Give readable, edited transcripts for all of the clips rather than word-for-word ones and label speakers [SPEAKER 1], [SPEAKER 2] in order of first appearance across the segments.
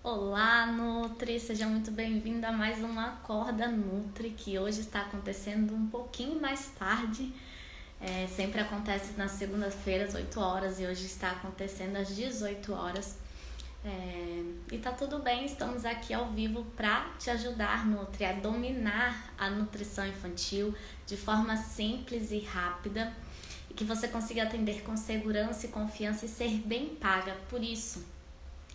[SPEAKER 1] Olá, Nutri! Seja muito bem-vindo a mais uma Acorda Nutri, que hoje está acontecendo um pouquinho mais tarde. Sempre acontece nas segundas-feiras, 8 horas, e hoje está acontecendo às 18 horas. E tá tudo bem, estamos aqui ao vivo para te ajudar, Nutri, a dominar a nutrição infantil de forma simples e rápida, e que você consiga atender com segurança e confiança e ser bem paga por isso.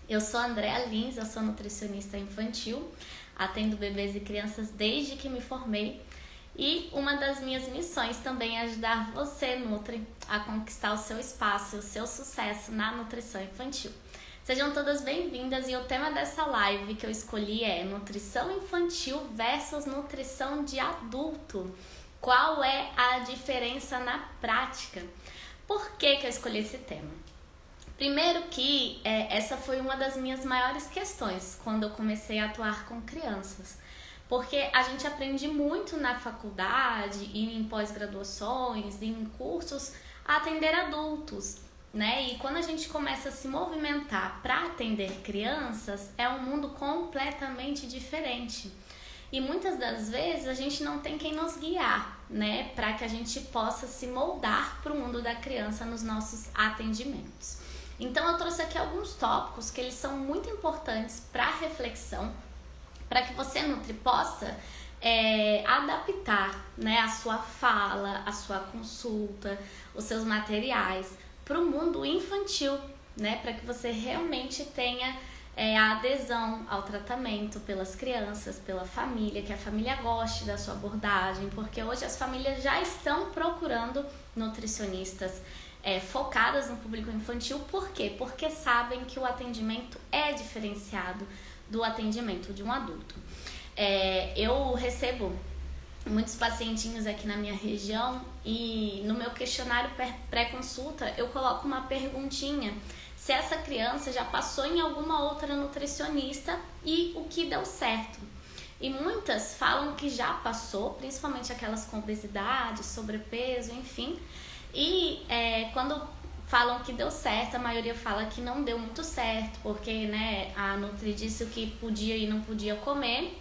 [SPEAKER 1] Eu sou a Andréa Lins, eu sou nutricionista infantil, atendo bebês e crianças desde que me formei, e uma das minhas missões também é ajudar você, Nutri, a conquistar o seu espaço e o seu sucesso na nutrição infantil. Sejam todas bem-vindas, e o tema dessa live que eu escolhi é nutrição infantil versus nutrição de adulto. Qual é a diferença na prática? Por que eu escolhi esse tema? Primeiro que essa foi uma das minhas maiores questões quando eu comecei a atuar com crianças. Porque a gente aprende muito na faculdade e em pós-graduações, em cursos, a atender adultos, né? E quando a gente começa a se movimentar para atender crianças, é um mundo completamente diferente. E muitas das vezes a gente não tem quem nos guiar, né? Para que a gente possa se moldar para o mundo da criança nos nossos atendimentos. Então eu trouxe aqui alguns tópicos que eles são muito importantes para reflexão, para que você, Nutri, possa adaptar, né, a sua fala, a sua consulta, os seus materiais para o mundo infantil, né, para que você realmente tenha a adesão ao tratamento pelas crianças, pela família, que a família goste da sua abordagem, porque hoje as famílias já estão procurando nutricionistas focadas no público infantil. Por quê? Porque sabem que o atendimento é diferenciado do atendimento de um adulto. Eu recebo muitos pacientinhos aqui na minha região e no meu questionário pré-consulta eu coloco uma perguntinha se essa criança já passou em alguma outra nutricionista e o que deu certo. E muitas falam que já passou, principalmente aquelas com obesidade, sobrepeso, enfim. E quando falam que deu certo, a maioria fala que não deu muito certo, porque, né, a Nutri disse o que podia e não podia comer,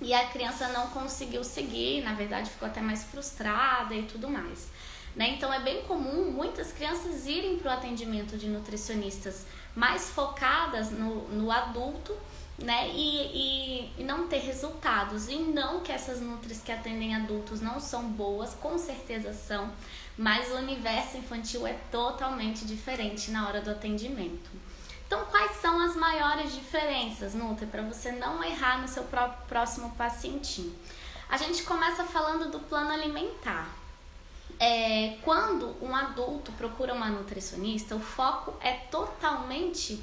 [SPEAKER 1] e a criança não conseguiu seguir, na verdade ficou até mais frustrada e tudo mais, né? Então é bem comum muitas crianças irem para o atendimento de nutricionistas mais focadas no adulto, né, e não ter resultados. E não que essas nutris que atendem adultos não são boas, com certeza são, mas o universo infantil é totalmente diferente na hora do atendimento. Então, quais são as maiores diferenças, Nutri, para você não errar no seu próximo pacientinho? A gente começa falando do plano alimentar. Quando um adulto procura uma nutricionista, o foco é totalmente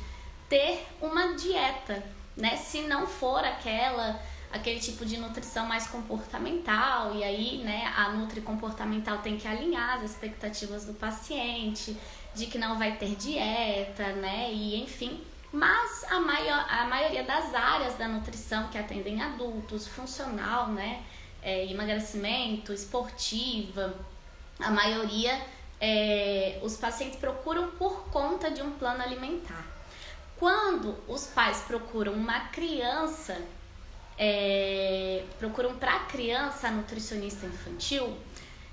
[SPEAKER 1] ter uma dieta, né? Se não for aquele tipo de nutrição mais comportamental, e aí, né, a nutri comportamental tem que alinhar as expectativas do paciente, de que não vai ter dieta, né, e enfim. Mas a maioria das áreas da nutrição que atendem adultos, funcional, né, emagrecimento, esportiva, a maioria, os pacientes procuram por conta de um plano alimentar. Quando os pais procuram uma criança, procuram para a criança a nutricionista infantil,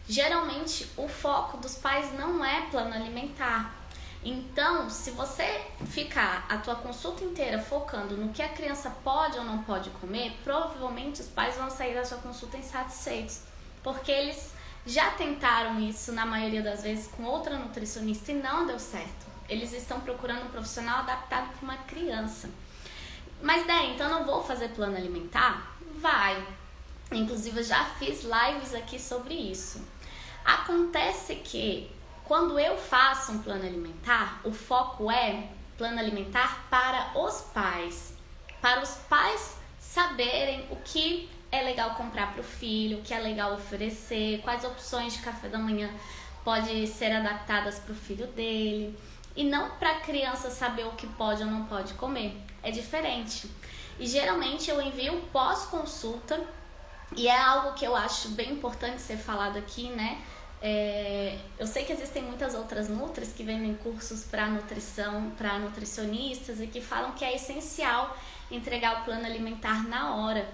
[SPEAKER 1] geralmente o foco dos pais não é plano alimentar. Então, se você ficar a tua consulta inteira focando no que a criança pode ou não pode comer, provavelmente os pais vão sair da sua consulta insatisfeitos, porque eles já tentaram isso na maioria das vezes com outra nutricionista e não deu certo. Eles estão procurando um profissional adaptado para uma criança. Mas daí, então eu não vou fazer plano alimentar? Vai. Inclusive eu já fiz lives aqui sobre isso. Acontece que quando eu faço um plano alimentar, o foco é plano alimentar para os pais saberem o que é legal comprar para o filho, o que é legal oferecer, quais opções de café da manhã podem ser adaptadas para o filho dele. E não para a criança saber o que pode ou não pode comer. É diferente. E geralmente eu envio pós-consulta, e é algo que eu acho bem importante ser falado aqui, né? Eu sei que existem muitas outras nutris que vendem cursos para nutrição, para nutricionistas, e que falam que é essencial entregar o plano alimentar na hora.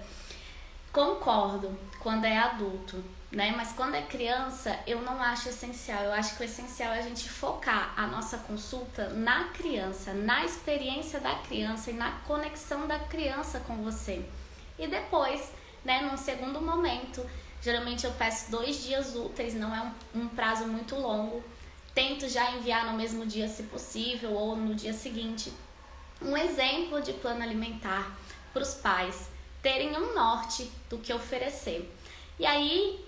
[SPEAKER 1] Concordo, quando é adulto, né? Mas quando é criança, eu não acho essencial. Eu acho que o essencial é a gente focar a nossa consulta na criança, na experiência da criança e na conexão da criança com você. E depois, né, num segundo momento, geralmente eu peço 2 dias úteis, não é um prazo muito longo. Tento já enviar no mesmo dia, se possível, ou no dia seguinte, um exemplo de plano alimentar para os pais terem um norte do que oferecer. E aí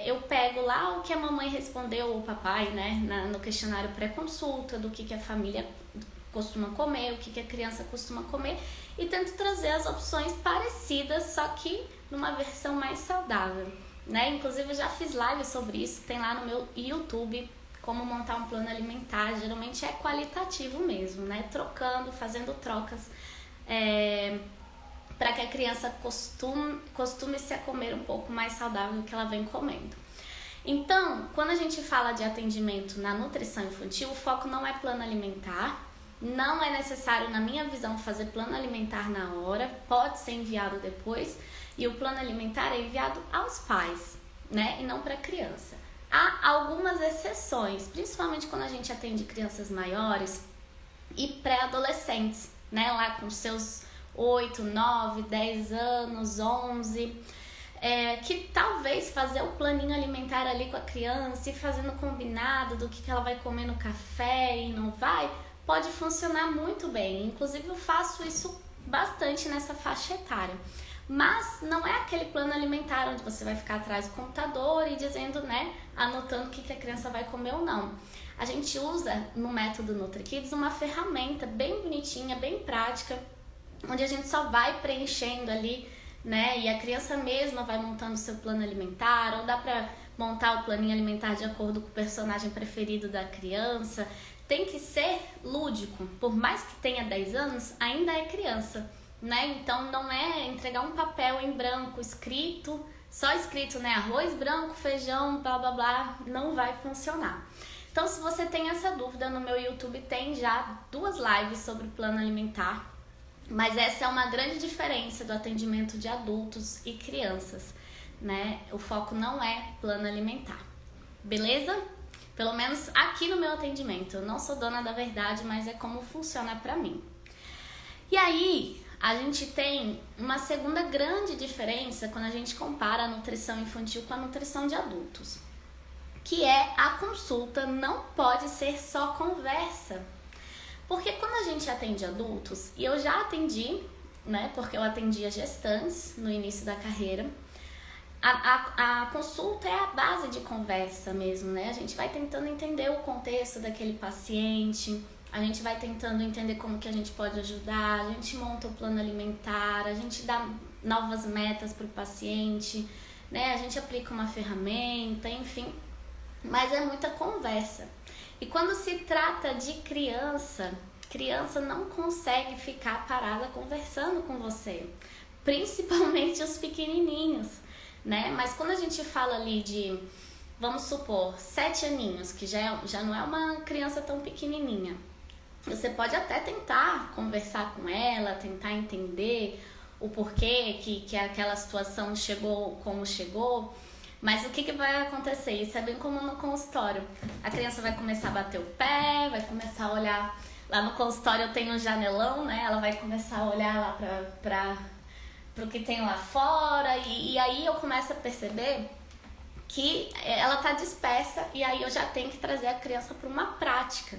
[SPEAKER 1] eu pego lá o que a mamãe respondeu, ou o papai, né, no questionário pré-consulta, do que a família costuma comer, o que a criança costuma comer, e tento trazer as opções parecidas, só que numa versão mais saudável, né? Inclusive eu já fiz live sobre isso, tem lá no meu YouTube como montar um plano alimentar. Geralmente é qualitativo mesmo, né? Fazendo trocas para que a criança costume-se a comer um pouco mais saudável do que ela vem comendo. Então, quando a gente fala de atendimento na nutrição infantil, o foco não é plano alimentar. Não é necessário, na minha visão, fazer plano alimentar na hora, pode ser enviado depois, e o plano alimentar é enviado aos pais, né, e não para a criança. Há algumas exceções, principalmente quando a gente atende crianças maiores e pré-adolescentes, né, lá com seus 8, 9, 10 anos, 11, que talvez fazer o planinho alimentar ali com a criança e fazendo combinado do que ela vai comer no café e não vai, pode funcionar muito bem. Inclusive eu faço isso bastante nessa faixa etária. Mas não é aquele plano alimentar onde você vai ficar atrás do computador e dizendo, né, anotando o que a criança vai comer ou não. A gente usa no método NutriKids uma ferramenta bem bonitinha, bem prática, onde a gente só vai preenchendo ali, né, e a criança mesma vai montando o seu plano alimentar, ou dá pra montar o planinho alimentar de acordo com o personagem preferido da criança. Tem que ser lúdico, por mais que tenha 10 anos, ainda é criança, né? Então não é entregar um papel em branco escrito, só escrito, né, arroz branco, feijão, blá blá blá, não vai funcionar. Então, se você tem essa dúvida, no meu YouTube tem já 2 lives sobre o plano alimentar, mas essa é uma grande diferença do atendimento de adultos e crianças, né? O foco não é plano alimentar, beleza? Pelo menos aqui no meu atendimento. Eu não sou dona da verdade, mas é como funciona pra mim. E aí, a gente tem uma segunda grande diferença quando a gente compara a nutrição infantil com a nutrição de adultos, que é a consulta não pode ser só conversa. Porque quando a gente atende adultos, e eu já atendi, né, porque eu atendia gestantes no início da carreira, a consulta é a base de conversa mesmo, né? A gente vai tentando entender o contexto daquele paciente, a gente vai tentando entender como que a gente pode ajudar, a gente monta o plano alimentar, a gente dá novas metas para o paciente, né? A gente aplica uma ferramenta, enfim, mas é muita conversa. E quando se trata de criança não consegue ficar parada conversando com você, principalmente os pequenininhos, né? Mas quando a gente fala ali de, vamos supor, 7 aninhos, que já não é uma criança tão pequenininha, você pode até tentar conversar com ela, tentar entender o porquê que aquela situação chegou como chegou, mas o que vai acontecer? Isso é bem comum no consultório. A criança vai começar a bater o pé, vai começar a olhar, lá no consultório eu tenho um janelão, né? Ela vai começar a olhar lá pro que tem lá fora, e aí eu começo a perceber que ela tá dispersa, e aí eu já tenho que trazer a criança para uma prática.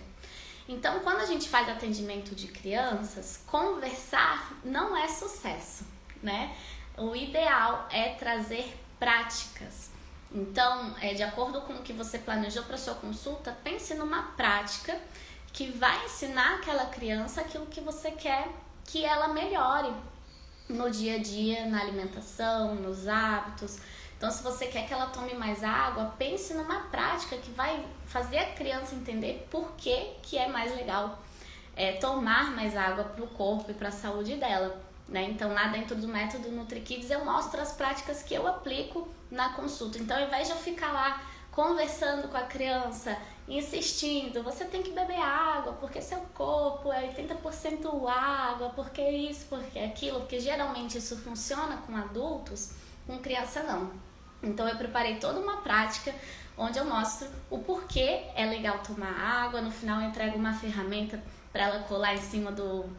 [SPEAKER 1] Então, quando a gente faz atendimento de crianças, conversar não é sucesso, né? O ideal é trazer práticas. Então, de acordo com o que você planejou para sua consulta, pense numa prática que vai ensinar aquela criança aquilo que você quer que ela melhore no dia a dia, na alimentação, nos hábitos. Então, se você quer que ela tome mais água, pense numa prática que vai fazer a criança entender por que é mais legal tomar mais água para o corpo e para a saúde dela, né? Então, lá dentro do método NutriKids, eu mostro as práticas que eu aplico na consulta. Então, ao invés de eu ficar lá conversando com a criança, insistindo, você tem que beber água, porque seu corpo é 80% água, porque isso, porque aquilo, porque geralmente isso funciona com adultos, com criança não. Então eu preparei toda uma prática onde eu mostro o porquê é legal tomar água, no final eu entrego uma ferramenta para ela colar em cima do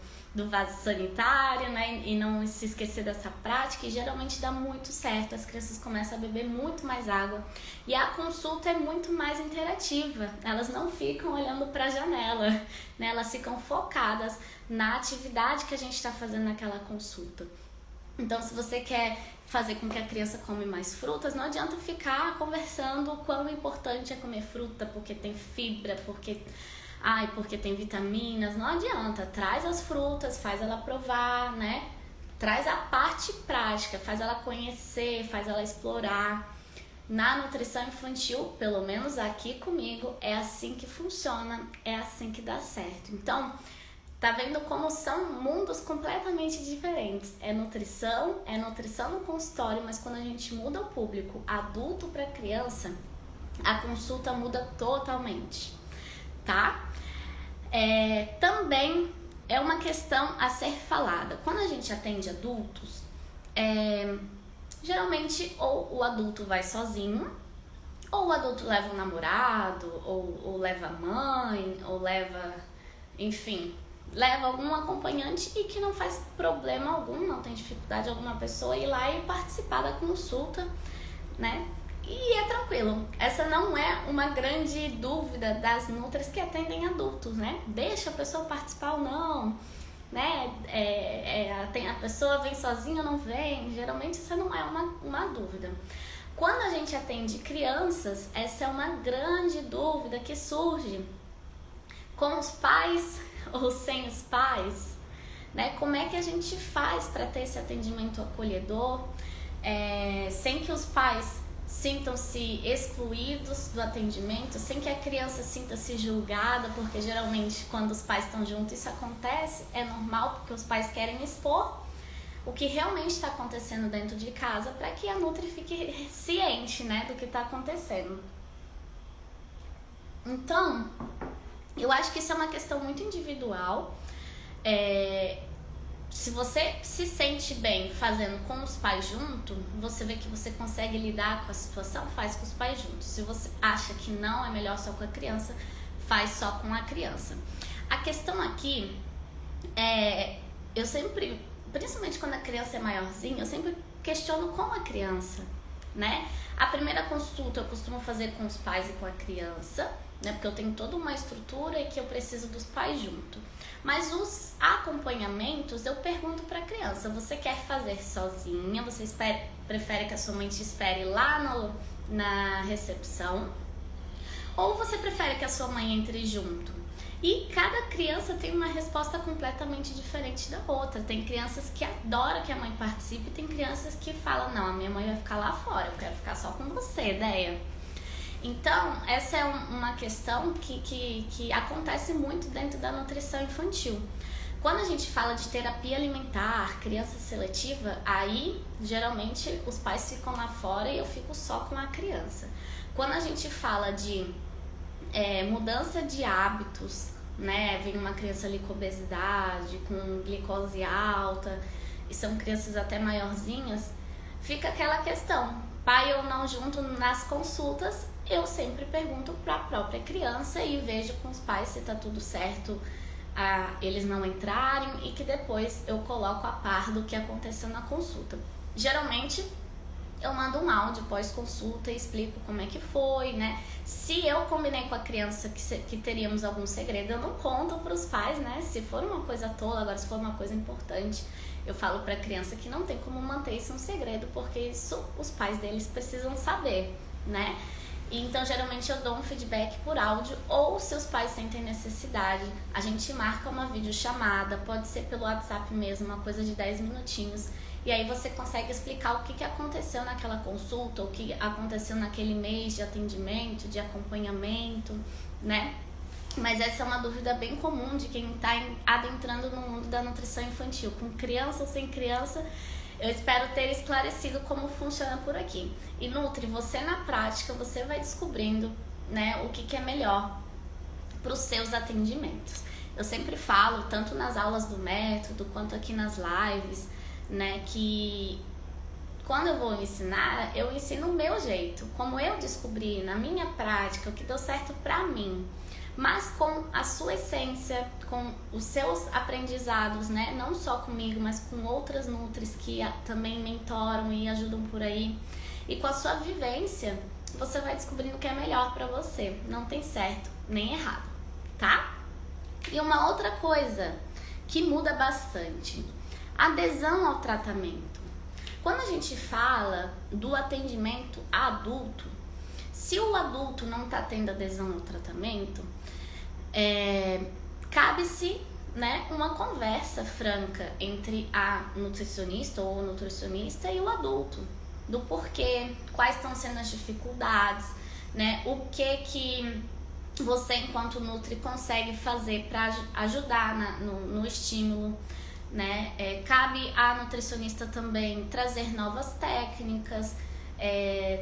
[SPEAKER 1] vaso sanitário, né? E não se esquecer dessa prática, e geralmente dá muito certo, as crianças começam a beber muito mais água. E a consulta é muito mais interativa, elas não ficam olhando para a janela, né? Elas ficam focadas na atividade que a gente está fazendo naquela consulta. Então, se você quer fazer com que a criança come mais frutas, não adianta ficar conversando o quão importante é comer fruta, porque tem fibra, porque tem vitaminas. Não adianta, traz as frutas, faz ela provar, né? Traz a parte prática, faz ela conhecer, faz ela explorar. Na nutrição infantil, pelo menos aqui comigo, é assim que funciona, é assim que dá certo. Então, tá vendo como são mundos completamente diferentes. É nutrição no consultório, mas quando a gente muda o público adulto para criança, a consulta muda totalmente, tá? Também é uma questão a ser falada. Quando a gente atende adultos, geralmente ou o adulto vai sozinho, ou o adulto leva um namorado, ou leva a mãe, ou leva, enfim, leva algum acompanhante, e que não faz problema algum, não tem dificuldade alguma pessoa ir lá e participar da consulta, né? E é tranquilo, essa não é uma grande dúvida das nutris que atendem adultos, né? Deixa a pessoa participar ou não, né? A pessoa vem sozinha ou não vem, geralmente essa não é uma dúvida. Quando a gente atende crianças, essa é uma grande dúvida que surge com os pais ou sem os pais, né? Como é que a gente faz para ter esse atendimento acolhedor, sem que os pais sintam-se excluídos do atendimento, sem que a criança sinta-se julgada, porque geralmente quando os pais estão juntos isso acontece, é normal, porque os pais querem expor o que realmente está acontecendo dentro de casa para que a Nutri fique ciente, né, do que está acontecendo. Então, eu acho que isso é uma questão muito individual. Se você se sente bem fazendo com os pais junto, você vê que você consegue lidar com a situação, faz com os pais juntos. Se você acha que não, é melhor só com a criança, faz só com a criança. A questão aqui eu sempre, principalmente quando a criança é maiorzinha, eu sempre questiono com a criança, né? A primeira consulta eu costumo fazer com os pais e com a criança, né? Porque eu tenho toda uma estrutura e que eu preciso dos pais junto. Mas os acompanhamentos eu pergunto para a criança: você quer fazer sozinha? Você prefere que a sua mãe te espere lá na recepção? Ou você prefere que a sua mãe entre junto? E cada criança tem uma resposta completamente diferente da outra. Tem crianças que adoram que a mãe participe, e tem crianças que falam: não, a minha mãe vai ficar lá fora, eu quero ficar só com você, ideia. Então, essa é uma questão que acontece muito dentro da nutrição infantil. Quando a gente fala de terapia alimentar, criança seletiva, aí geralmente os pais ficam lá fora e eu fico só com a criança. Quando a gente fala de mudança de hábitos, né? Vem uma criança ali com obesidade, com glicose alta, e são crianças até maiorzinhas, fica aquela questão: pai ou não junto nas consultas. Eu sempre pergunto para a própria criança e vejo com os pais se tá tudo certo, eles não entrarem, e que depois eu coloco a par do que aconteceu na consulta. Geralmente eu mando um áudio pós-consulta e explico como é que foi, né? Se eu combinei com a criança que teríamos algum segredo, eu não conto para os pais, né? Se for uma coisa tola, agora se for uma coisa importante, eu falo para a criança que não tem como manter isso um segredo, porque isso os pais deles precisam saber, né? Então, geralmente eu dou um feedback por áudio, ou se os pais sentem necessidade, a gente marca uma videochamada, pode ser pelo WhatsApp mesmo, uma coisa de 10 minutinhos, e aí você consegue explicar o que aconteceu naquela consulta, o que aconteceu naquele mês de atendimento, de acompanhamento, né? Mas essa é uma dúvida bem comum de quem está adentrando no mundo da nutrição infantil. Com criança ou sem criança, Eu espero ter esclarecido como funciona por aqui. E Nutri, você na prática, você vai descobrindo, né, o que é melhor para os seus atendimentos. Eu sempre falo, tanto nas aulas do método, quanto aqui nas lives, né, que quando eu vou ensinar, eu ensino o meu jeito, como eu descobri na minha prática, o que deu certo pra mim, mas com a sua essência, com os seus aprendizados, né? Não só comigo, mas com outras nutris que também mentoram e ajudam por aí. E com a sua vivência, você vai descobrindo o que é melhor pra você. Não tem certo nem errado, tá? E uma outra coisa que muda bastante, adesão ao tratamento. Quando a gente fala do atendimento adulto, se o adulto não está tendo adesão ao tratamento, cabe-se, né, uma conversa franca entre a nutricionista ou o nutricionista e o adulto, do porquê, quais estão sendo as dificuldades, né, o que você enquanto nutri consegue fazer para ajudar no estímulo. Né? Cabe à nutricionista também trazer novas técnicas,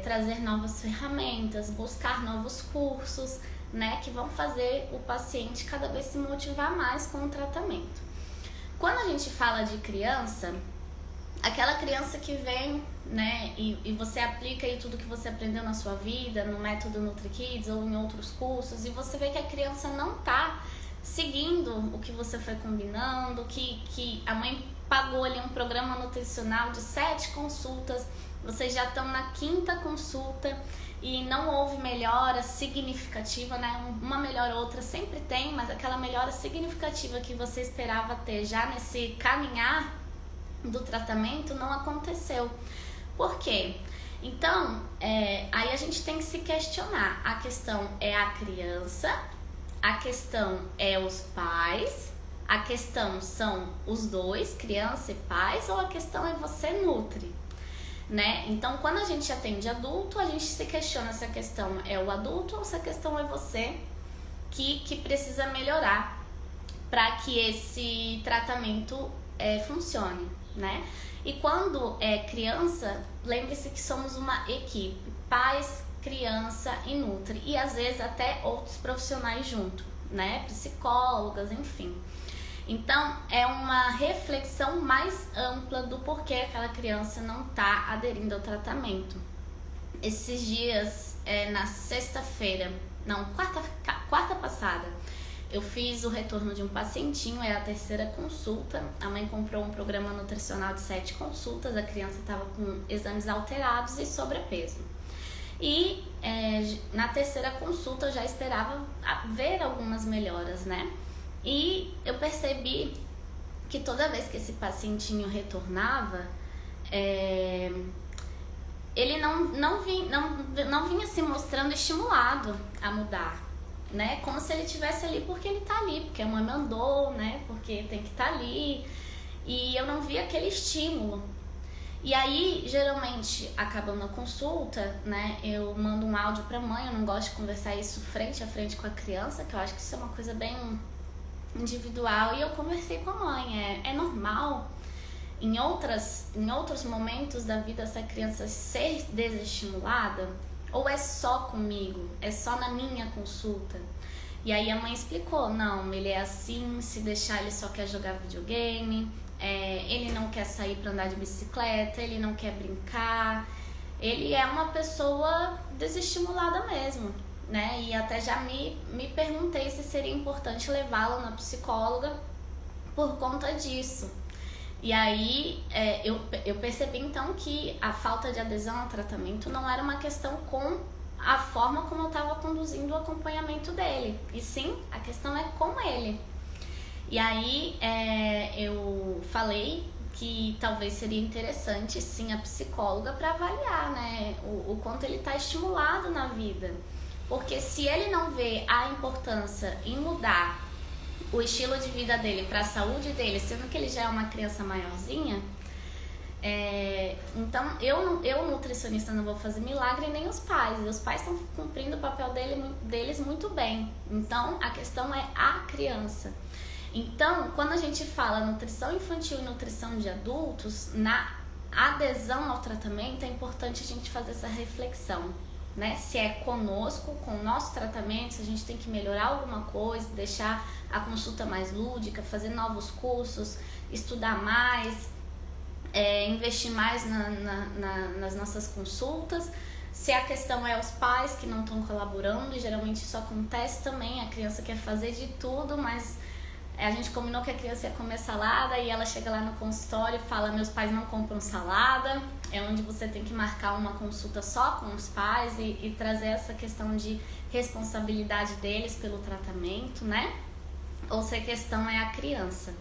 [SPEAKER 1] trazer novas ferramentas, buscar novos cursos, né, que vão fazer o paciente cada vez se motivar mais com o tratamento. Quando a gente fala de criança, aquela criança que vem, né, e você aplica aí tudo que você aprendeu na sua vida, no método NutriKids ou em outros cursos, e você vê que a criança não está seguindo o que você foi combinando, que a mãe pagou ali um programa nutricional de 7 consultas, vocês já estão na 5ª consulta e não houve melhora significativa, né? Uma melhora ou outra sempre tem, mas aquela melhora significativa que você esperava ter já nesse caminhar do tratamento não aconteceu. Por quê? Então, aí a gente tem que se questionar. A questão é a criança, a questão é os pais, a questão são os dois, criança e pais, ou a questão é você nutri, né? Então, quando a gente atende adulto, a gente se questiona se a questão é o adulto ou se a questão é você que precisa melhorar para que esse tratamento funcione, né? E quando é criança, lembre-se que somos uma equipe, pais, criança e nutri, e às vezes até outros profissionais junto, né, psicólogas, enfim. Então é uma reflexão mais ampla do porquê aquela criança não está aderindo ao tratamento. Esses dias, na sexta-feira, não, quarta passada, eu fiz o retorno de um pacientinho, é a 3ª consulta. A mãe comprou um programa nutricional de 7 consultas, a criança estava com exames alterados e sobrepeso. E na 3ª consulta eu já esperava ver algumas melhoras, né? E eu percebi que toda vez que esse pacientinho retornava, ele não vinha se mostrando estimulado a mudar, né? Como se ele estivesse ali porque ele tá ali, porque a mãe mandou, né? Porque tem que estar ali. E eu não via aquele estímulo. E aí, geralmente, acabando a consulta, né, eu mando um áudio pra mãe, eu não gosto de conversar isso frente a frente com a criança, que eu acho que isso é uma coisa bem individual, e eu conversei com a mãe, é normal em outros momentos da vida essa criança ser desestimulada, ou é só comigo, é só na minha consulta? E aí a mãe explicou, não, ele é assim, se deixar ele só quer jogar videogame, ele não quer sair para andar de bicicleta, ele não quer brincar, ele é uma pessoa desestimulada mesmo, né? E até já me perguntei se seria importante levá-lo na psicóloga por conta disso. E aí eu percebi então que a falta de adesão ao tratamento não era uma questão com a forma como eu estava conduzindo o acompanhamento dele, e sim, a questão é com ele. E aí eu falei que talvez seria interessante sim a psicóloga para avaliar, né, o quanto ele está estimulado na vida. Porque se ele não vê a importância em mudar o estilo de vida dele para a saúde dele, sendo que ele já é uma criança maiorzinha, então eu nutricionista não vou fazer milagre, nem os pais. E os pais estão cumprindo o papel deles muito bem. Então a questão é a criança. Então, quando a gente fala nutrição infantil e nutrição de adultos, na a adesão ao tratamento, é importante a gente fazer essa reflexão, né? Se é conosco, com o nosso tratamento, se a gente tem que melhorar alguma coisa, deixar a consulta mais lúdica, fazer novos cursos, estudar mais, investir mais nas nossas consultas. Se a questão é os pais que não estão colaborando, e geralmente isso acontece também, a criança quer fazer de tudo, mas a gente combinou que a criança ia comer salada e ela chega lá no consultório e fala: meus pais não compram salada. É onde você tem que marcar uma consulta só com os pais e trazer essa questão de responsabilidade deles pelo tratamento, né? Ou se a questão é a criança.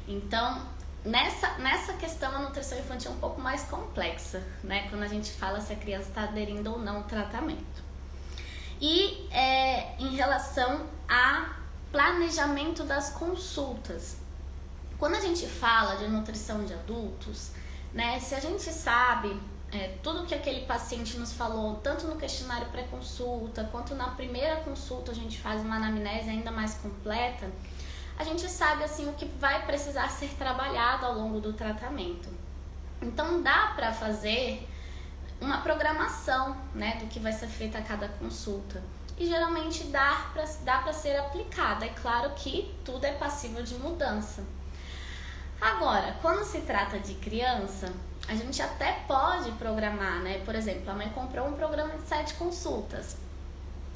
[SPEAKER 1] Então, nessa questão, a nutrição infantil é um pouco mais complexa, né? Quando a gente fala se a criança está aderindo ou não ao tratamento. E em relação a planejamento das consultas. Quando a gente fala de nutrição de adultos, né, se a gente sabe tudo que aquele paciente nos falou, tanto no questionário pré-consulta, quanto na primeira consulta a gente faz uma anamnese ainda mais completa, a gente sabe assim o que vai precisar ser trabalhado ao longo do tratamento. Então dá para fazer uma programação, né, do que vai ser feito a cada consulta. E geralmente dá para ser aplicada. É claro que tudo é passível de mudança. Agora, quando se trata de criança, a gente até pode programar, né? Por exemplo, a mãe comprou um programa de 7 consultas.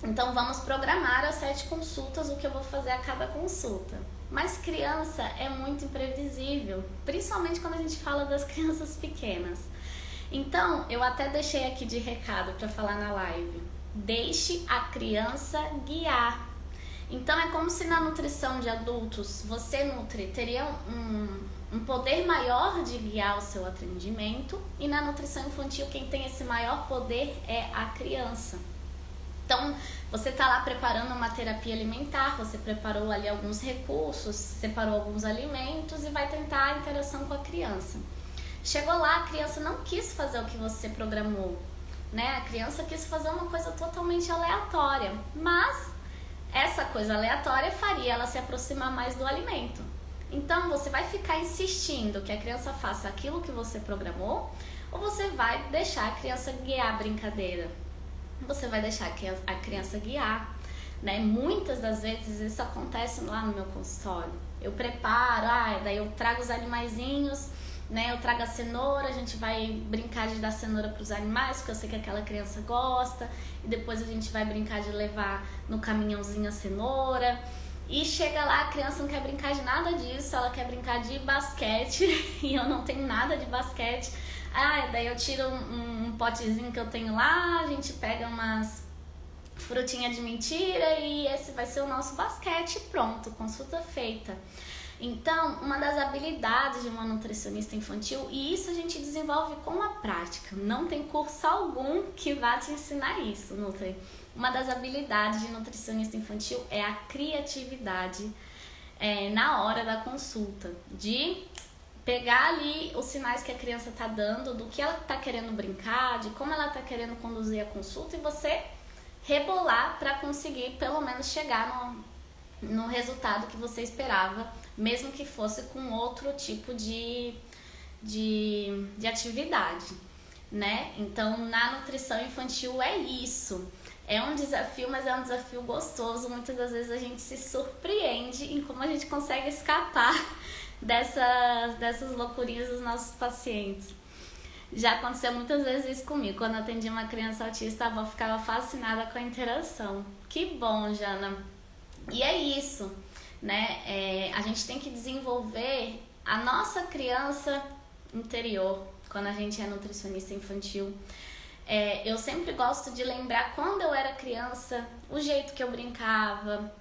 [SPEAKER 1] Então vamos programar as 7 consultas, o que eu vou fazer a cada consulta. Mas criança é muito imprevisível, principalmente quando a gente fala das crianças pequenas. Então, eu até deixei aqui de recado para falar na live. Deixe a criança guiar. Então é como se na nutrição de adultos você, Nutri, teria um poder maior de guiar o seu atendimento, e na nutrição infantil quem tem esse maior poder é a criança. Então você está lá preparando uma terapia alimentar, você preparou ali alguns recursos, separou alguns alimentos e vai tentar a interação com a criança. Chegou lá, a criança não quis fazer o que você programou, né? A criança quis fazer uma coisa totalmente aleatória, mas essa coisa aleatória faria ela se aproximar mais do alimento. Então você vai ficar insistindo que a criança faça aquilo que você programou, ou você vai deixar a criança guiar a brincadeira? Você vai deixar a criança guiar, né? Muitas das vezes isso acontece lá no meu consultório. Eu preparo, daí eu trago os animaizinhos, né? Eu trago a cenoura, a gente vai brincar de dar cenoura para os animais, porque eu sei que aquela criança gosta, e depois a gente vai brincar de levar no caminhãozinho a cenoura. E chega lá, a criança não quer brincar de nada disso, ela quer brincar de basquete e eu não tenho nada de basquete. Daí eu tiro um potezinho que eu tenho lá, a gente pega umas frutinhas de mentira e esse vai ser o nosso basquete, pronto, consulta feita. Então, uma das habilidades de uma nutricionista infantil, e isso a gente desenvolve com a prática, não tem curso algum que vá te ensinar isso, Nutri. Uma das habilidades de nutricionista infantil é a criatividade na hora da consulta, de pegar ali os sinais que a criança está dando, do que ela está querendo brincar, de como ela está querendo conduzir a consulta, e você rebolar para conseguir pelo menos chegar no resultado que você esperava, mesmo que fosse com outro tipo de atividade, né? Então, na nutrição infantil é isso. É um desafio, mas é um desafio gostoso. Muitas das vezes a gente se surpreende em como a gente consegue escapar dessas loucurinhas dos nossos pacientes. Já aconteceu muitas vezes isso comigo. Quando eu atendi uma criança autista, a avó ficava fascinada com a interação. Que bom, Jana! E é isso, né? A gente tem que desenvolver a nossa criança interior quando a gente é nutricionista infantil. Eu sempre gosto de lembrar quando eu era criança, o jeito que eu brincava,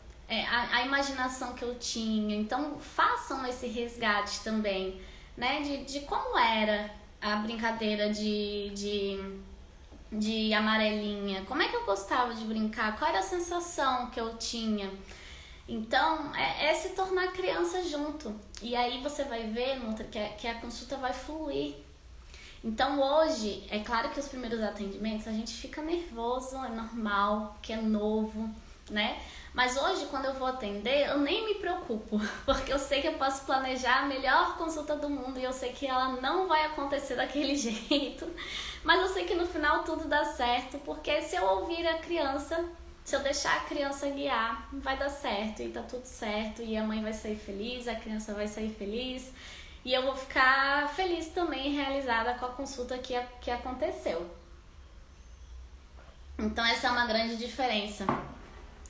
[SPEAKER 1] a imaginação que eu tinha. Então façam esse resgate também, né? De como era a brincadeira de amarelinha, como é que eu gostava de brincar, qual era a sensação que eu tinha. Então é se tornar criança junto, e aí você vai ver, que a consulta vai fluir. Então hoje, é claro que os primeiros atendimentos a gente fica nervoso, é normal, que é novo, né? Mas hoje, quando eu vou atender, eu nem me preocupo, porque eu sei que eu posso planejar a melhor consulta do mundo e eu sei que ela não vai acontecer daquele jeito, mas eu sei que no final tudo dá certo, porque se eu ouvir a criança, se eu deixar a criança guiar, vai dar certo e tá tudo certo e a mãe vai sair feliz, a criança vai sair feliz e eu vou ficar feliz também, realizada com a consulta que aconteceu. Então essa é uma grande diferença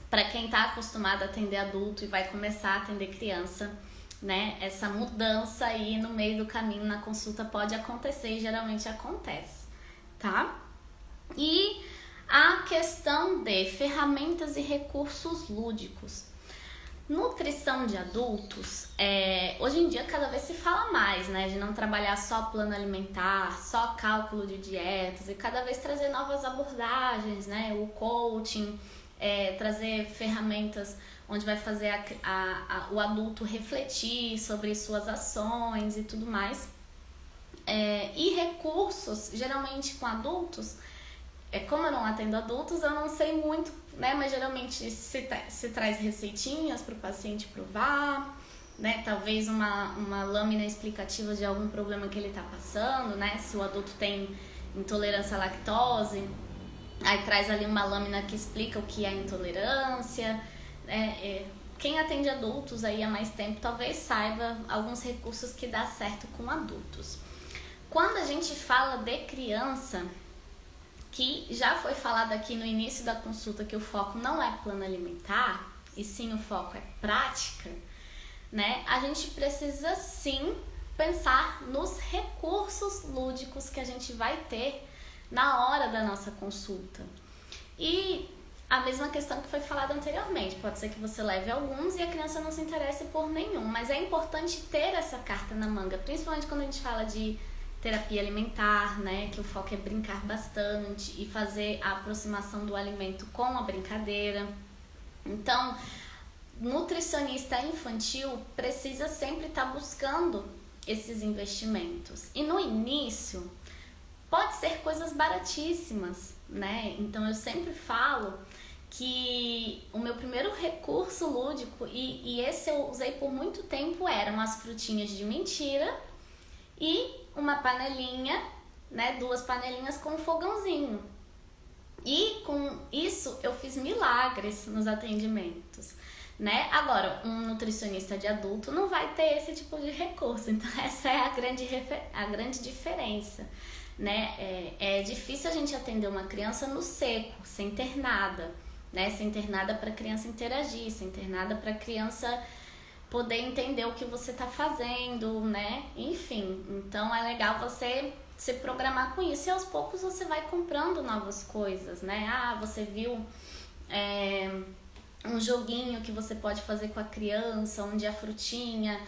[SPEAKER 1] para quem está acostumado a atender adulto e vai começar a atender criança, né? Essa mudança aí no meio do caminho na consulta pode acontecer e geralmente acontece, tá? E a questão de ferramentas e recursos lúdicos. Nutrição de adultos, hoje em dia cada vez se fala mais, né? De não trabalhar só plano alimentar, só cálculo de dietas e cada vez trazer novas abordagens, né? O coaching, trazer ferramentas onde vai fazer o adulto refletir sobre suas ações e tudo mais. E recursos, geralmente com adultos, como eu não atendo adultos, eu não sei muito, né? Mas geralmente se traz receitinhas para o paciente provar, né? Talvez uma lâmina explicativa de algum problema que ele está passando, né? Se o adulto tem intolerância à lactose, aí traz ali uma lâmina que explica o que é intolerância. Quem atende adultos aí há mais tempo talvez saiba alguns recursos que dá certo com adultos. Quando a gente fala de criança, que já foi falado aqui no início da consulta que o foco não é plano alimentar, e sim o foco é prática, né? A gente precisa sim pensar nos recursos lúdicos que a gente vai ter na hora da nossa consulta. E a mesma questão que foi falada anteriormente, pode ser que você leve alguns e a criança não se interesse por nenhum, mas é importante ter essa carta na manga, principalmente quando a gente fala de terapia alimentar, né, que o foco é brincar bastante e fazer a aproximação do alimento com a brincadeira. Então, nutricionista infantil precisa sempre estar buscando esses investimentos. E no início, pode ser coisas baratíssimas, né? Então eu sempre falo que o meu primeiro recurso lúdico, e esse eu usei por muito tempo, eram as frutinhas de mentira e uma panelinha, né? 2 panelinhas com um fogãozinho. E com isso eu fiz milagres nos atendimentos, né? Agora, um nutricionista de adulto não vai ter esse tipo de recurso, então essa é a grande diferença, né? É difícil a gente atender uma criança no seco, sem ter nada, né? Sem ter nada para a criança interagir, sem ter nada para a criança poder entender o que você está fazendo, né? Enfim, então é legal você se programar com isso e aos poucos você vai comprando novas coisas, né? Você viu um joguinho que você pode fazer com a criança, onde a frutinha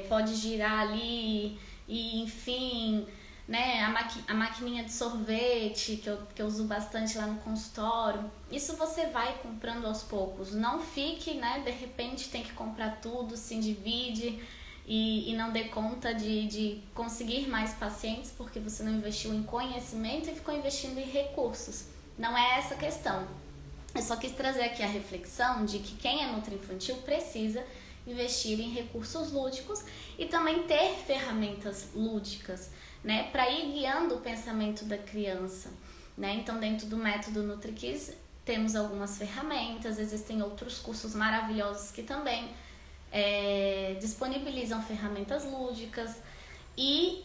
[SPEAKER 1] pode girar ali e enfim, né? A maquininha de sorvete que eu uso bastante lá no consultório. Isso você vai comprando aos poucos. Não fique, né? De repente tem que comprar tudo, se divide e não dê conta de conseguir mais pacientes porque você não investiu em conhecimento e ficou investindo em recursos. Não é essa a questão. Eu só quis trazer aqui a reflexão de que quem é nutri-infantil precisa investir em recursos lúdicos e também ter ferramentas lúdicas, né, para ir guiando o pensamento da criança, né? Então, dentro do método NutriKids, temos algumas ferramentas, existem outros cursos maravilhosos que também disponibilizam ferramentas lúdicas e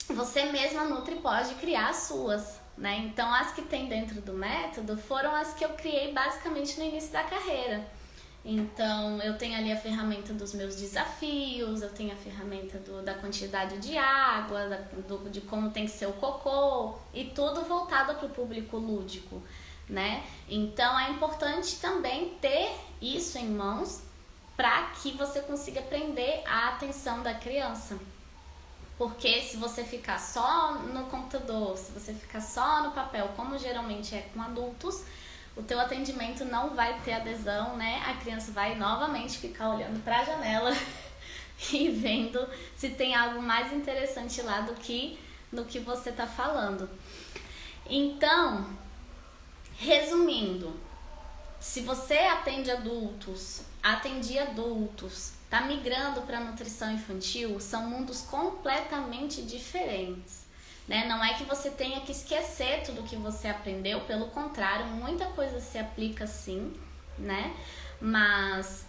[SPEAKER 1] você mesma, Nutri, pode criar as suas, né? Então, as que tem dentro do método foram as que eu criei basicamente no início da carreira. Então, eu tenho ali a ferramenta dos meus desafios, eu tenho a ferramenta da quantidade de água, de como tem que ser o cocô, e tudo voltado para o público lúdico, né? Então, é importante também ter isso em mãos para que você consiga prender a atenção da criança. Porque se você ficar só no computador, se você ficar só no papel, como geralmente é com adultos, o teu atendimento não vai ter adesão, né? A criança vai novamente ficar olhando para a janela e vendo se tem algo mais interessante lá do que no que você está falando. Então, Resumindo, se você atendia adultos, tá migrando para nutrição infantil, são mundos completamente diferentes, né? Não é que você tenha que esquecer tudo que você aprendeu, pelo contrário, muita coisa se aplica sim, né? Mas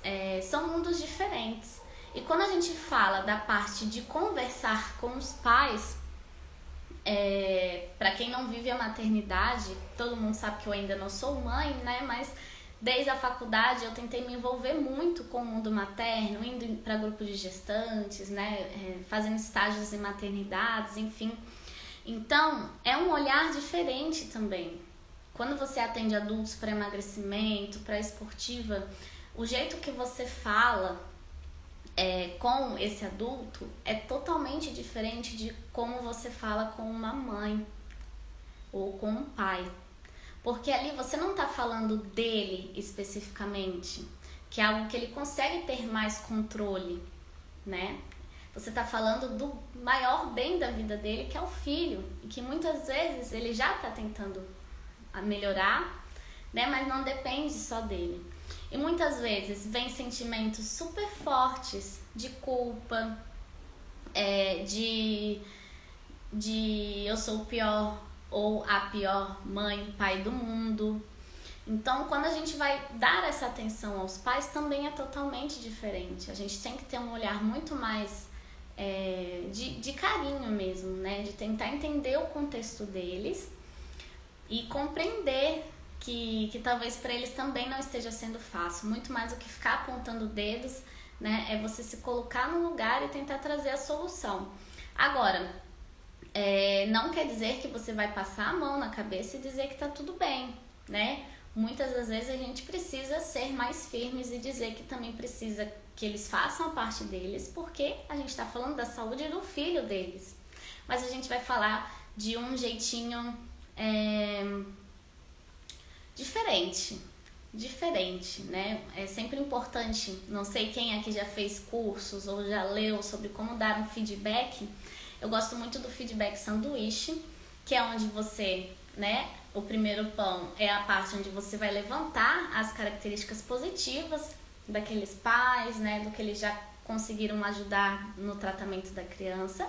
[SPEAKER 1] são mundos diferentes. E quando a gente fala da parte de conversar com os pais, para quem não vive a maternidade, todo mundo sabe que eu ainda não sou mãe, né? Mas desde a faculdade eu tentei me envolver muito com o mundo materno, indo para grupos de gestantes, né? Fazendo estágios em maternidades, enfim. Então, é um olhar diferente também. Quando você atende adultos para emagrecimento, para esportiva, o jeito que você fala com esse adulto é totalmente diferente de como você fala com uma mãe ou com um pai. Porque ali você não está falando dele especificamente, que é algo que ele consegue ter mais controle, né? Você está falando do maior bem da vida dele, que é o filho, e que muitas vezes ele já está tentando melhorar, né? Mas não depende só dele. E muitas vezes vem sentimentos super fortes de culpa, de eu sou o pior ou a pior mãe, pai do mundo. Então, quando a gente vai dar essa atenção aos pais, também é totalmente diferente. A gente tem que ter um olhar muito mais de carinho mesmo, né? De tentar entender o contexto deles e compreender que talvez para eles também não esteja sendo fácil. Muito mais do que ficar apontando dedos, né? É você se colocar no lugar e tentar trazer a solução. Agora, não quer dizer que você vai passar a mão na cabeça e dizer que tá tudo bem, né? Muitas das vezes a gente precisa ser mais firmes e dizer que também precisa que eles façam a parte deles, porque a gente está falando da saúde do filho deles. Mas a gente vai falar de um jeitinho diferente, né? É sempre importante, não sei quem aqui já fez cursos ou já leu sobre como dar um feedback. Eu gosto muito do feedback sanduíche, que é onde você, né? O primeiro pão é a parte onde você vai levantar as características positivas daqueles pais, né? Do que eles já conseguiram ajudar no tratamento da criança.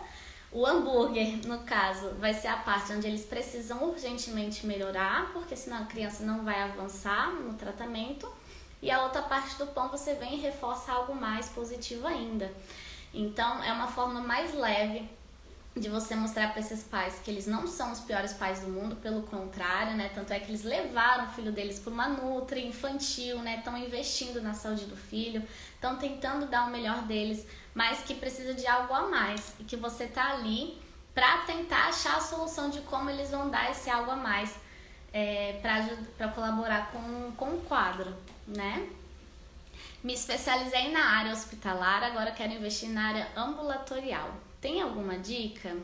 [SPEAKER 1] O hambúrguer, no caso, vai ser a parte onde eles precisam urgentemente melhorar, porque senão a criança não vai avançar no tratamento. E a outra parte do pão você vem e reforça algo mais positivo ainda. Então, é uma forma mais leve de você mostrar para esses pais que eles não são os piores pais do mundo, pelo contrário, né? Tanto é que eles levaram o filho deles para uma nutri infantil, né? Estão investindo na saúde do filho, estão tentando dar o melhor deles, mas que precisa de algo a mais e que você tá ali para tentar achar a solução de como eles vão dar esse algo a mais para colaborar com o quadro, né? Me especializei na área hospitalar, agora quero investir na área ambulatorial. Tem alguma dica?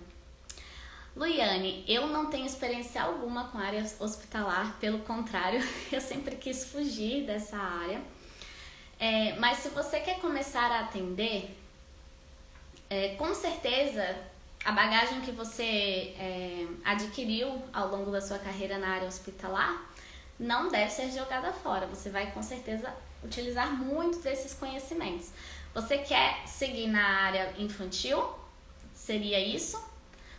[SPEAKER 1] Luiane, eu não tenho experiência alguma com a área hospitalar, pelo contrário, eu sempre quis fugir dessa área. Mas se você quer começar a atender, com certeza a bagagem que você adquiriu ao longo da sua carreira na área hospitalar não deve ser jogada fora. Você vai com certeza utilizar muito desses conhecimentos. Você quer seguir na área infantil? Seria isso?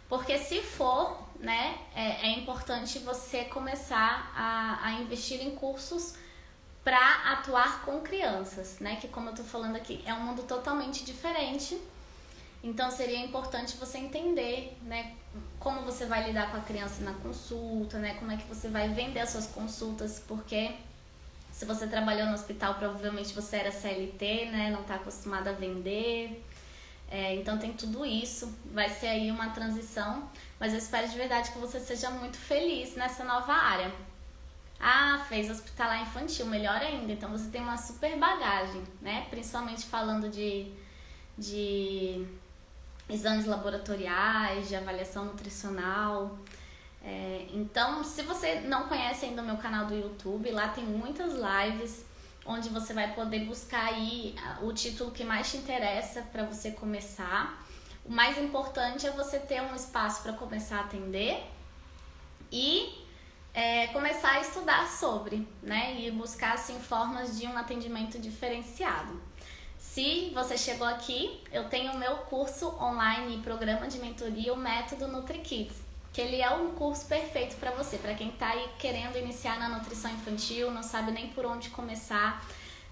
[SPEAKER 1] Porque se for, né, é importante você começar a investir em cursos para atuar com crianças, né? Que, como eu tô falando aqui, é um mundo totalmente diferente. Então seria importante você entender, né, como você vai lidar com a criança na consulta, né? Como é que você vai vender as suas consultas, porque se você trabalhou no hospital, provavelmente você era CLT, né? Não está acostumada a vender. Então tem tudo isso, vai ser aí uma transição, mas eu espero de verdade que você seja muito feliz nessa nova área. Fez hospitalar infantil, melhor ainda, então você tem uma super bagagem, né? Principalmente falando de exames laboratoriais, de avaliação nutricional. Então, se você não conhece ainda o meu canal do YouTube, lá tem muitas lives onde você vai poder buscar aí o título que mais te interessa para você começar. O mais importante é você ter um espaço para começar a atender e começar a estudar sobre, né? E buscar, assim, formas de um atendimento diferenciado. Se você chegou aqui, eu tenho o meu curso online, programa de mentoria, o Método NutriKids, que ele é um curso perfeito para você, para quem está aí querendo iniciar na nutrição infantil, não sabe nem por onde começar.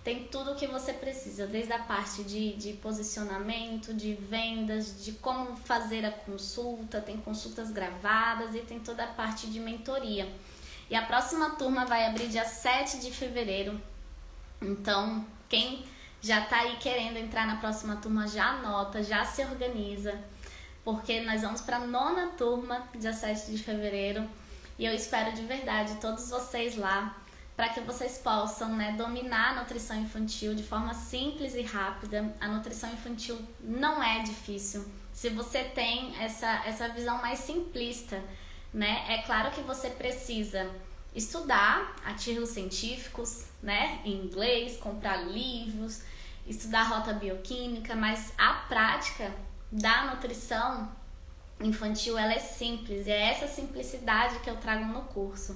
[SPEAKER 1] Tem tudo o que você precisa, desde a parte de posicionamento, de vendas, de como fazer a consulta, tem consultas gravadas e tem toda a parte de mentoria. E a próxima turma vai abrir dia 7 de fevereiro. Então, quem já está aí querendo entrar na próxima turma, já anota, já se organiza, porque nós vamos para a 9ª turma, dia 7 de fevereiro. E eu espero de verdade todos vocês lá, para que vocês possam, né, dominar a nutrição infantil de forma simples e rápida. A nutrição infantil não é difícil. Se você tem essa visão mais simplista, né, é claro que você precisa estudar artigos científicos, né, em inglês, comprar livros, estudar rota bioquímica, mas a prática da nutrição infantil, ela é simples, e é essa simplicidade que eu trago no curso.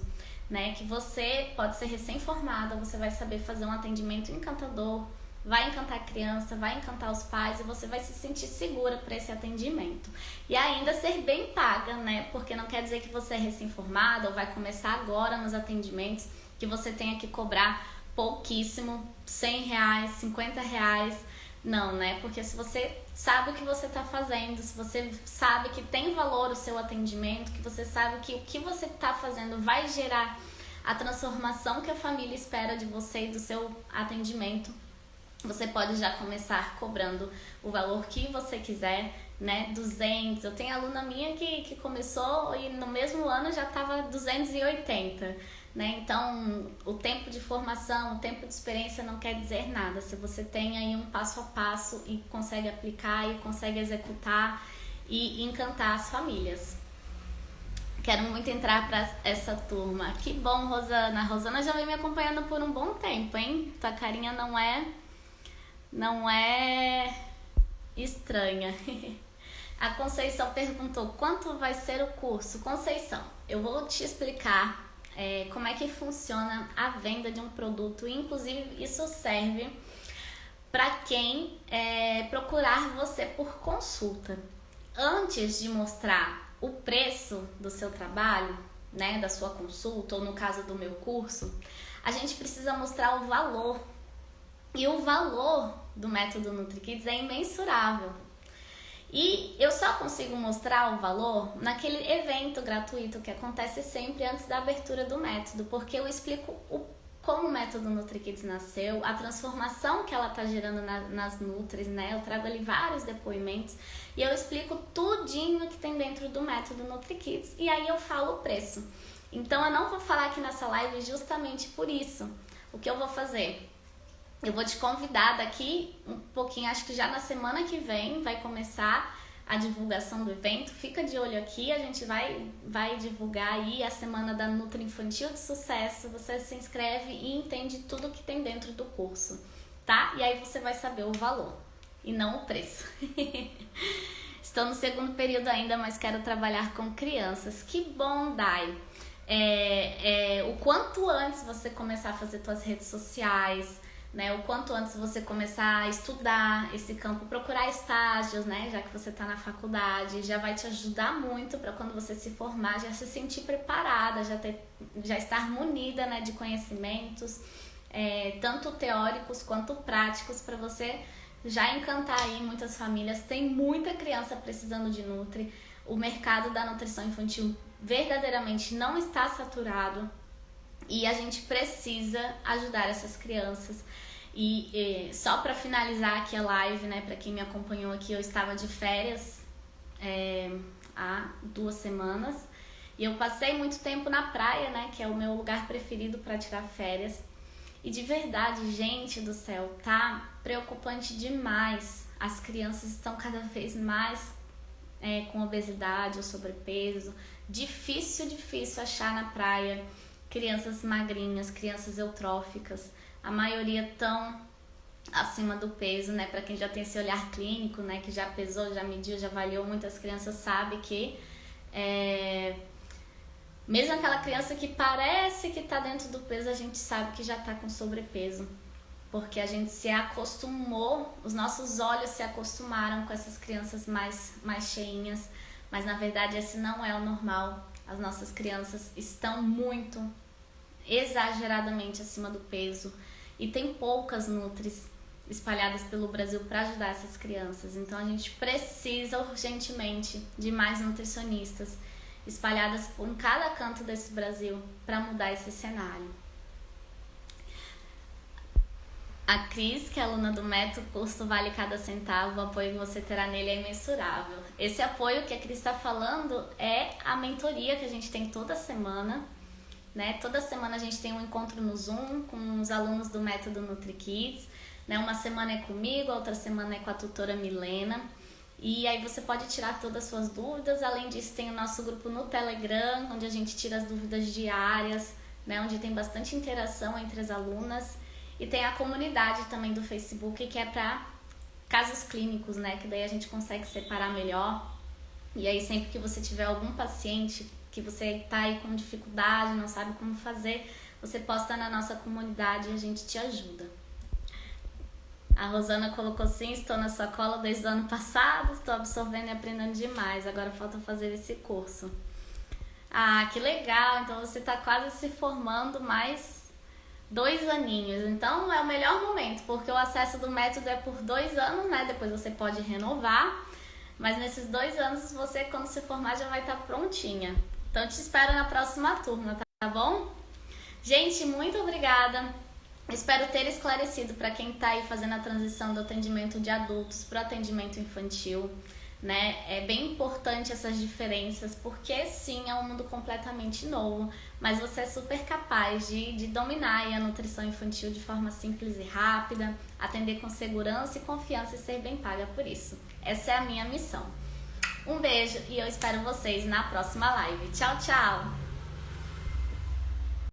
[SPEAKER 1] Né, que você pode ser recém-formada, você vai saber fazer um atendimento encantador, vai encantar a criança, vai encantar os pais e você vai se sentir segura para esse atendimento. E ainda ser bem paga, né? Porque não quer dizer que você é recém-formada ou vai começar agora nos atendimentos, que você tenha que cobrar pouquíssimo, R$100, R$50. Não, né? Porque se você sabe o que você está fazendo, se você sabe que tem valor o seu atendimento, que você sabe que o que você está fazendo vai gerar a transformação que a família espera de você e do seu atendimento, você pode já começar cobrando o valor que você quiser, né? 200. Eu tenho aluna minha que começou e no mesmo ano já estava 280. Né? Então, o tempo de formação, o tempo de experiência não quer dizer nada. Se você tem aí um passo a passo e consegue aplicar e consegue executar e encantar as famílias. Quero muito entrar para essa turma. Que bom, Rosana. A Rosana já vem me acompanhando por um bom tempo, hein? Tua carinha não é estranha. A Conceição perguntou: quanto vai ser o curso? Conceição, eu vou te explicar como é que funciona a venda de um produto. Inclusive, isso serve para quem procurar você por consulta. Antes de mostrar o preço do seu trabalho, né, da sua consulta, ou no caso do meu curso, a gente precisa mostrar o valor. E o valor do método NutriKids é imensurável. E eu só consigo mostrar o valor naquele evento gratuito que acontece sempre antes da abertura do método, porque eu explico como o método NutriKids nasceu, a transformação que ela está gerando nas Nutris, né? Eu trago ali vários depoimentos e eu explico tudinho que tem dentro do método NutriKids, e aí eu falo o preço. Então eu não vou falar aqui nessa live justamente por isso. O que eu vou fazer? Eu vou te convidar daqui um pouquinho, acho que já na semana que vem vai começar a divulgação do evento. Fica de olho aqui, a gente vai divulgar aí a semana da Nutri Infantil de Sucesso. Você se inscreve e entende tudo que tem dentro do curso, tá? E aí você vai saber o valor e não o preço. Estou no segundo período ainda, mas quero trabalhar com crianças. Que bom, Dai! O quanto antes você começar a fazer suas redes sociais, né, o quanto antes você começar a estudar esse campo, procurar estágios, né, já que você está na faculdade, já vai te ajudar muito para quando você se formar, já se sentir preparada, já estar munida, né, de conhecimentos, tanto teóricos quanto práticos, para você já encantar aí muitas famílias. Tem muita criança precisando de Nutri, o mercado da nutrição infantil verdadeiramente não está saturado, e a gente precisa ajudar essas crianças. E só para finalizar aqui a live, né, para quem me acompanhou aqui, eu estava de férias há 2 semanas e eu passei muito tempo na praia, né, que é o meu lugar preferido para tirar férias. E de verdade, gente do céu, tá preocupante demais. As crianças estão cada vez mais com obesidade ou sobrepeso. Difícil achar na praia crianças magrinhas, crianças eutróficas, a maioria estão acima do peso, né? Para quem já tem esse olhar clínico, né? Que já pesou, já mediu, já avaliou muitas crianças, sabe que Mesmo aquela criança que parece que tá dentro do peso, a gente sabe que já tá com sobrepeso. Porque a gente se acostumou, os nossos olhos se acostumaram com essas crianças mais cheinhas. Mas na verdade esse não é o normal. As nossas crianças estão muito exageradamente acima do peso. E tem poucas nutris espalhadas pelo Brasil para ajudar essas crianças. Então a gente precisa urgentemente de mais nutricionistas espalhadas em cada canto desse Brasil para mudar esse cenário. A Cris, que é aluna do método Curso Vale Cada Centavo, o apoio que você terá nele é imensurável. Esse apoio que a Cris está falando é a mentoria que a gente tem toda semana, né? Toda semana a gente tem um encontro no Zoom com os alunos do método NutriKids, né? Uma semana é comigo, a outra semana é com a tutora Milena. E aí você pode tirar todas as suas dúvidas. Além disso, tem o nosso grupo no Telegram, onde a gente tira as dúvidas diárias, né? Onde tem bastante interação entre as alunas. E tem a comunidade também do Facebook, que é para casos clínicos, né? Que daí a gente consegue separar melhor. E aí sempre que você tiver algum paciente que você tá aí com dificuldade, não sabe como fazer, você posta na nossa comunidade e a gente te ajuda. A Rosana colocou sim, estou na sua cola desde o ano passado, estou absorvendo e aprendendo demais, agora falta fazer esse curso. Ah, que legal, então você está quase se formando mais 2 aninhos, então é o melhor momento, porque o acesso do método é por 2 anos, né? Depois você pode renovar, mas nesses 2 anos você, quando se formar, já vai estar prontinha. Então te espero na próxima turma, tá bom? Gente, muito obrigada. Espero ter esclarecido para quem está aí fazendo a transição do atendimento de adultos para o atendimento infantil, né? É bem importante essas diferenças, porque sim, é um mundo completamente novo, mas você é super capaz de dominar aí a nutrição infantil de forma simples e rápida, atender com segurança e confiança e ser bem paga por isso. Essa é a minha missão. Um beijo e eu espero vocês na próxima live. Tchau, tchau!